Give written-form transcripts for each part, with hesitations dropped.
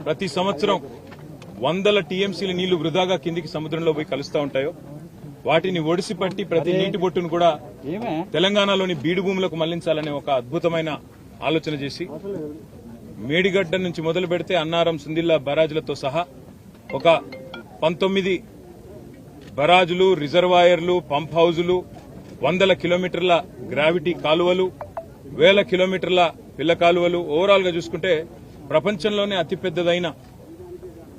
ప్రతి సంవత్సరం వందల టీఎంసీల నీళ్లు వృధాగా కిందికి సముద్రంలో పోయి కలుస్తూ ఉంటాయో వాటిని ఒడిసి పట్టి ప్రతి నీటి బొట్టును కూడా తెలంగాణలోని బీడు భూములకు మళ్లించాలనే ఒక అద్భుతమైన ఆలోచన చేసి మేడిగడ్డ నుంచి మొదలు పెడితే అన్నారం సుందిల్లా బరాజులతో సహా ఒక 19 బరాజులు, రిజర్వాయర్లు, పంప్ హౌజులు, వందల కిలోమీటర్ల గ్రావిటీ కాలువలు, వేల కిలోమీటర్ల పిల్ల కాలువలు, ఓవరాల్ గా చూసుకుంటే ప్రపంచంలోనే అతిపెద్దదైన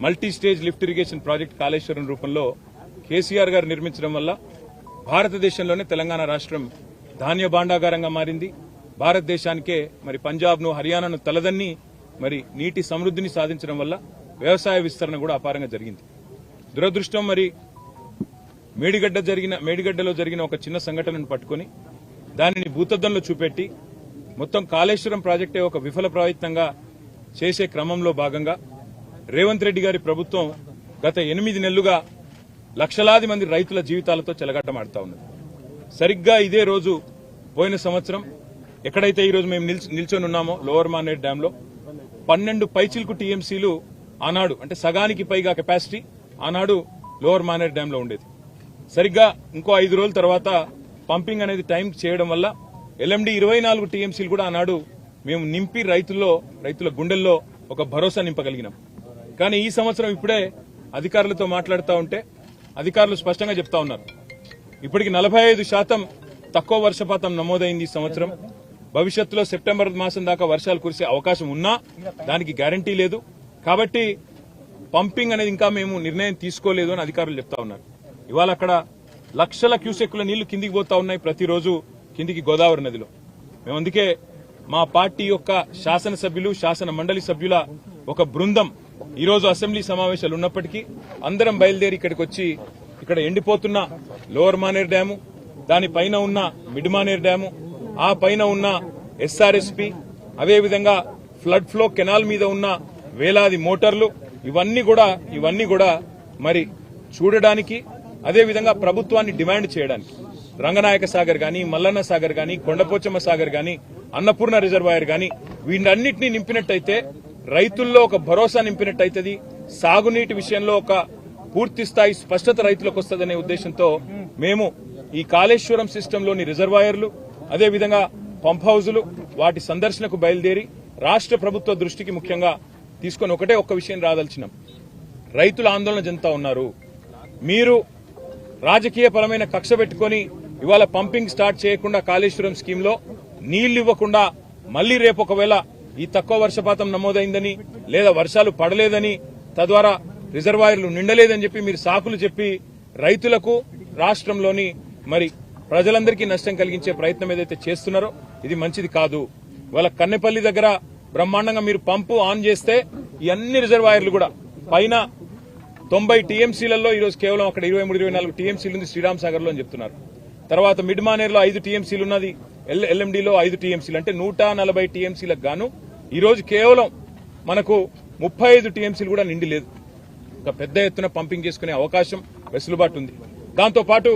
multi stage lift irrigation project Kaleshwaram రూపంలో కేసీఆర్ గారు నిర్మించడం వల్ల భారతదేశంలోనే తెలంగాణ రాష్ట్రం ధాన్య భాండాగారంగా మారింది. భారతదేశానికే మరి పంజాబ్ను, హర్యానాను తలదన్ని మరి నీటి సమృద్ధిని సాధించడం వల్ల వ్యవసాయ విస్తరణ కూడా అపారంగా జరిగింది. దురదృష్టం మరి మేడిగడ్డలో జరిగిన ఒక చిన్న సంఘటనను పట్టుకుని దానిని భూతద్దంలో చూపెట్టి మొత్తం కాళేశ్వరం ప్రాజెక్టే ఒక విఫల ప్రయత్నంగా చేసే క్రమంలో భాగంగా రేవంత్ రెడ్డి గారి ప్రభుత్వం గత 8 నెలలుగా లక్షలాది మంది రైతుల జీవితాలతో చెలగాటమాడుతా ఉన్నది. సరిగ్గా ఇదే రోజు పోయిన సంవత్సరం ఎక్కడైతే ఈ రోజు మేము నిల్చొని ఉన్నామో లోవర్ మానేర్ డ్యామ్ లో 12 పైచిల్కు టీఎంసీలు ఆనాడు, అంటే సగానికి పైగా కెపాసిటీ ఆనాడు లోవర్ మానేర్ డ్యామ్ లో ఉండేది. సరిగ్గా ఇంకో 5 రోజుల తర్వాత పంపింగ్ అనేది టైం చేయడం వల్ల ఎల్ఎండి 24 టీఎంసీలు కూడా ఆనాడు మేము నింపి రైతుల గుండెల్లో ఒక భరోసా నింపగలిగినాం. కానీ ఈ సంవత్సరం ఇప్పుడే అధికారులతో మాట్లాడుతూ ఉంటే అధికారులు స్పష్టంగా చెప్తా ఉన్నారు, ఇప్పటికి 45% తక్కువ వర్షపాతం నమోదైంది ఈ సంవత్సరం. భవిష్యత్తులో సెప్టెంబర్ మాసం దాకా వర్షాలు కురిసే అవకాశం ఉన్నా దానికి గ్యారంటీ లేదు. కాబట్టి పంపింగ్ అనేది ఇంకా మేము నిర్ణయం తీసుకోలేదు అని అధికారులు చెప్తా ఉన్నారు. ఇవాళ అక్కడ లక్షల క్యూసెక్కుల నీళ్లు కిందికి పోతా ఉన్నాయి ప్రతిరోజు కిందికి గోదావరి నదిలో. మేము అందుకే మా పార్టీ యొక్క శాసనసభ్యులు, శాసన మండలి సభ్యుల ఒక బృందం ఈరోజు అసెంబ్లీ సమావేశాలు ఉన్నప్పటికీ అందరం బయలుదేరి ఇక్కడికి వచ్చి ఇక్కడ ఎండిపోతున్న లోవర్ మానేర్ డ్యాము, దానిపైన ఉన్న మిడ్ మానేర్ డ్యాము, ఆ పైన ఉన్న ఎస్ఆర్ఎస్పీ, అదేవిధంగా ఫ్లడ్ ఫ్లో కెనాల్ మీద ఉన్న వేలాది మోటార్లు, ఇవన్నీ కూడా మరి చూడడానికి, అదేవిధంగా ప్రభుత్వాన్ని డిమాండ్ చేయడానికి రంగనాయక సాగర్ గాని, మల్లన్న సాగర్ గాని, కొండపోచమ్మ సాగర్ గాని, అన్నపూర్ణ రిజర్వాయర్ గాని వీటన్నిటినీ నింపినట్టయితే రైతుల్లో ఒక భరోసా నింపినట్టయితది. సాగునీటి విషయంలో ఒక పూర్తి స్థాయి స్పష్టత రైతులకు వస్తుందనే ఉద్దేశంతో మేము ఈ కాళేశ్వరం సిస్టంలోని రిజర్వాయర్లు, అదేవిధంగా పంప్ హౌజులు వాటి సందర్శనకు బయలుదేరి రాష్ట్ర ప్రభుత్వ దృష్టికి ముఖ్యంగా తీసుకుని ఒక్క విషయం రాదలిచినాం. రైతులు ఆందోళన చెందుతా ఉన్నారు. మీరు రాజకీయపరమైన కక్ష పెట్టుకుని ఇవాళ పంపింగ్ స్టార్ట్ చేయకుండా కాళేశ్వరం స్కీమ్ లో నీళ్లు ఇవ్వకుండా మళ్లీ రేపు ఒకవేళ ఈ తక్కువ వర్షపాతం నమోదైందని లేదా వర్షాలు పడలేదని తద్వారా రిజర్వాయర్లు నిండలేదని చెప్పి మీరు సాకులు చెప్పి రైతులకు, రాష్ట్రంలోని మరి ప్రజలందరికీ నష్టం కలిగించే ప్రయత్నం ఏదైతే చేస్తున్నారో ఇది మంచిది కాదు. ఇవాళ కన్నెపల్లి దగ్గర బ్రహ్మాండంగా మీరు పంపు ఆన్ చేస్తే ఈ అన్ని రిజర్వాయర్లు కూడా పైన 90 టీఎంసీలలో ఈరోజు కేవలం అక్కడ 23-24 టీఎంసీలు ఉంది శ్రీరామ్ సాగర్ లో అని చెప్తున్నారు. తర్వాత మిడ్ మానేర్ లో 5 టీఎంసీలు ఉన్నది, ఎల్ఎండిలో 5 టీఎంసీలు, అంటే 140 టీఎంసీలకు గాను ఈరోజు కేవలం మనకు 35 టీఎంసీలు కూడా నిండి లేదు. ఇంకా పెద్ద ఎత్తున పంపింగ్ చేసుకునే అవకాశం, వెసులుబాటు ఉంది. దాంతోపాటు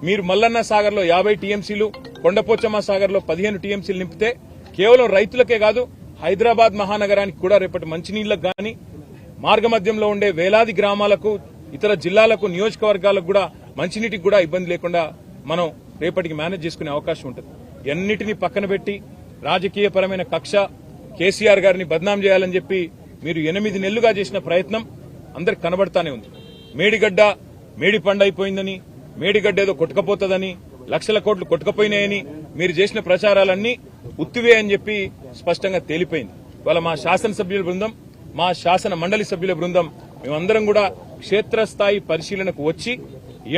మీరు మల్లన్న సాగర్ లో 50 టీఎంసీలు, కొండపోచమ్మ సాగర్ లో 15 టీఎంసీలు నింపితే కేవలం రైతులకే కాదు హైదరాబాద్ మహానగరానికి కూడా రేపటి మంచినీళ్లకు గాని, మార్గమధ్యంలో ఉండే వేలాది గ్రామాలకు, ఇతర జిల్లాలకు, నియోజకవర్గాలకు కూడా మంచినీటికి కూడా ఇబ్బంది లేకుండా మనం రేపటికి మేనేజ్ చేసుకునే అవకాశం ఉంటుంది. ఎన్నిటినీ పక్కన పెట్టి రాజకీయపరమైన కక్ష, కేసీఆర్ గారిని బద్నాం చేయాలని చెప్పి మీరు 8 నెలలుగా చేసిన ప్రయత్నం అందరికి కనబడతానే ఉంది. మేడి పండు అయిపోయిందని, మేడిగడ్డ ఏదో కొట్టుకపోతుందని, లక్షల కోట్లు కొట్టుకపోయినాయని మీరు చేసిన ప్రచారాలన్నీ ఉత్తివే అని చెప్పి స్పష్టంగా తేలిపోయింది. ఇవాళ మా శాసనసభ్యుల బృందం, మా శాసన మండలి సభ్యుల బృందం మేమందరం కూడా క్షేత్రస్థాయి పరిశీలనకు వచ్చి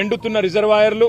ఎండుతున్న రిజర్వాయర్లు,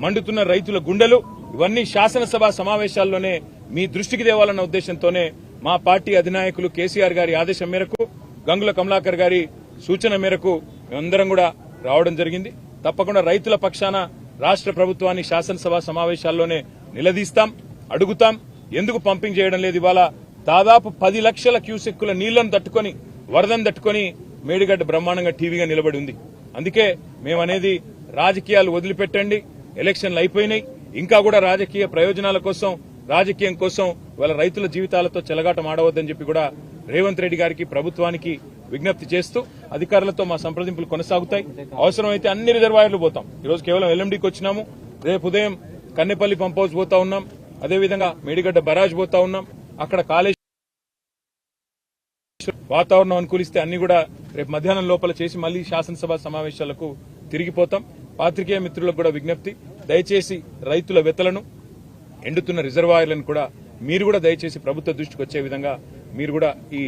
మండుతున్న రైతుల గుండెలు ఇవన్నీ శాసనసభ సమావేశాల్లోనే మీ దృష్టికి తేవాలన్న ఉద్దేశంతోనే మా పార్టీ అధినాయకులు కేసీఆర్ గారి ఆదేశం మేరకు, గంగుల కమలాకర్ గారి సూచన మేరకు మేమందరం కూడా రావడం జరిగింది. తప్పకుండా రైతుల పక్షాన రాష్ట్ర ప్రభుత్వాన్ని శాసనసభ సమావేశాల్లోనే నిలదీస్తాం, అడుగుతాం. ఎందుకు పంపింగ్ చేయడం లేదు? ఇవాళ దాదాపు 10 లక్షల క్యూసెక్కుల నీళ్లను తట్టుకుని, వరదను తట్టుకుని మేడిగడ్డ బ్రహ్మాండంగా టీవీగా నిలబడి ఉంది. అందుకే మేమనేది రాజకీయాలు వదిలిపెట్టండి, ఎలక్షన్లు అయిపోయినాయి, ఇంకా కూడా రాజకీయ ప్రయోజనాల కోసం, రాజకీయం కోసం వాళ్ళ రైతుల జీవితాలతో చెలగాటం ఆడవద్దని చెప్పి కూడా రేవంత్ రెడ్డి గారికి ప్రభుత్వానికి విజ్ఞప్తి చేస్తూ అధికారులతో మా సంప్రదింపులు కొనసాగుతాయి. అవసరమైతే అన్ని రిజర్వాయర్లు పోతాం. ఈరోజు కేవలం ఎల్ఎండికి వచ్చినాము. రేపు ఉదయం కన్నెపల్లి పంప్ హౌస్ పోతా ఉన్నాం. అదేవిధంగా మేడిగడ్డ బరాజ్ పోతా ఉన్నాం. అక్కడ కాళేశ్వరం వాతావరణం అనుకూలిస్తే అన్ని కూడా రేపు మధ్యాహ్నం లోపల చేసి మళ్లీ శాసనసభ సమావేశాలకు తిరిగిపోతాం. పాత్రికేయ మిత్రులకు కూడా విజ్ఞప్తి, దయచేసి రైతుల వెతలను, ఎండుతున్న రిజర్వాయర్లను కూడా మీరు కూడా దయచేసి ప్రభుత్వ దృష్టికి వచ్చే విధంగా మీరు కూడా ఈ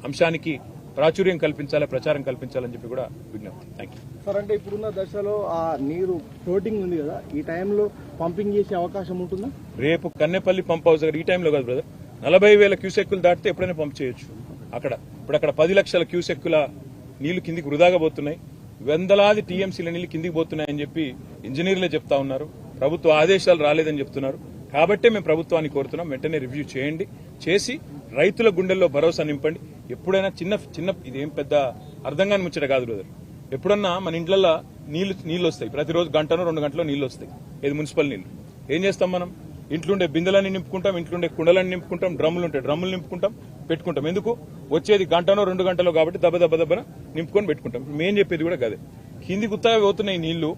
అంశానికి ప్రాచుర్యం కల్పించాలి, ప్రచారం కల్పించాలని చెప్పి కూడా విజ్ఞప్తి. Thank you sir. అంటే ఇప్పుడున్న దశలో ఆ నీరు ఫ్లోటింగ్ ఉంది కదా, ఈ టైంలో పంపింగ్ చేసే అవకాశం ఉంటుందా? రేపు కన్నెపల్లి పంప్ హౌస్ దగ్గర ఈ టైంలో కాదు బ్రదర్, 40,000 క్యూసెక్కులు దాటితే ఎప్పుడైనా పంప్ చేయొచ్చు. ఇప్పుడు అక్కడ 10 లక్షల క్యూసెక్కుల నీళ్లు కిందికి వృధాగా పోతున్నాయి. వందలాది టీఎంసీల నీళ్లు కిందికి పోతున్నాయని చెప్పి ఇంజనీర్లే చెప్తా ఉన్నారు. ప్రభుత్వ ఆదేశాలు రాలేదని చెప్తున్నారు. కాబట్టే మేము ప్రభుత్వాన్ని కోరుతున్నాం, వెంటనే రివ్యూ చేయండి, చేసి రైతుల గుండెల్లో భరోసా నింపండి. ఎప్పుడైనా చిన్న ఇదేం పెద్ద అర్థం కాని ముచ్చట కాదు బ్రదర్. ఎప్పుడన్నా మన ఇంట్లల్లో నీళ్లు వస్తాయి, ప్రతిరోజు గంటనో 2 గంటలో నీళ్లు వస్తాయి. ఇది మున్సిపల్ నీళ్లు. ఏం చేస్తాం మనం? ఇంట్లుండే బిందెలన్నీ నింపుకుంటాం, ఇంట్లుండే కుండలన్నీ నింపుకుంటాం, డ్రమ్ములు ఉంటాయి డ్రమ్ములు నింపుకుంటాం, పెట్టుకుంటాం. ఎందుకు? వచ్చేది గంటనో 2 గంటలో కాబట్టి దెబ్బన నింపుకొని పెట్టుకుంటాం. మేం చెప్పేది కూడా గదే. కింది గుత్తగా పోతున్నాయి నీళ్లు,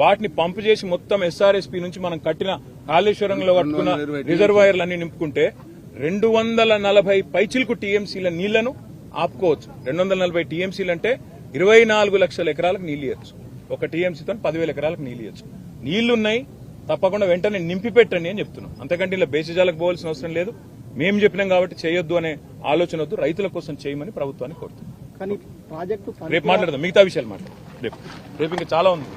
వాటిని పంపు చేసి మొత్తం ఎస్ఆర్ఎస్పీ నుంచి మనం కట్టిన కాళేశ్వరంలో కట్టుకున్న రిజర్వాయర్లన్నీ నింపుకుంటే 240 పైచిలకు టీఎంసీల నీళ్లను ఆపుకోవచ్చు. 240 టీఎంసీలు అంటే 24 లక్షల ఎకరాలకు నీళ్లు ఇవ్వచ్చు. ఒక టీఎంసీతో 10,000 ఎకరాలకు నీళ్లు ఇవ్వచ్చు. నీళ్లున్నాయి, తప్పకుండా వెంటనే నింపి పెట్టండి అని చెప్తున్నాం. అంతకంటే ఇలా బేసిజాలకు పోవాల్సిన అవసరం లేదు. మేము చెప్పినాం కాబట్టి చేయొద్దు అనే ఆలోచన వద్దు, రైతుల కోసం చేయమని ప్రభుత్వాన్ని కోరుతున్నాం. కానీ ప్రాజెక్టు రేపు మాట్లాడదాం, మిగతా విషయాలు మాట్లాడదాం. రేపు ఇంకా చాలా ఉంది.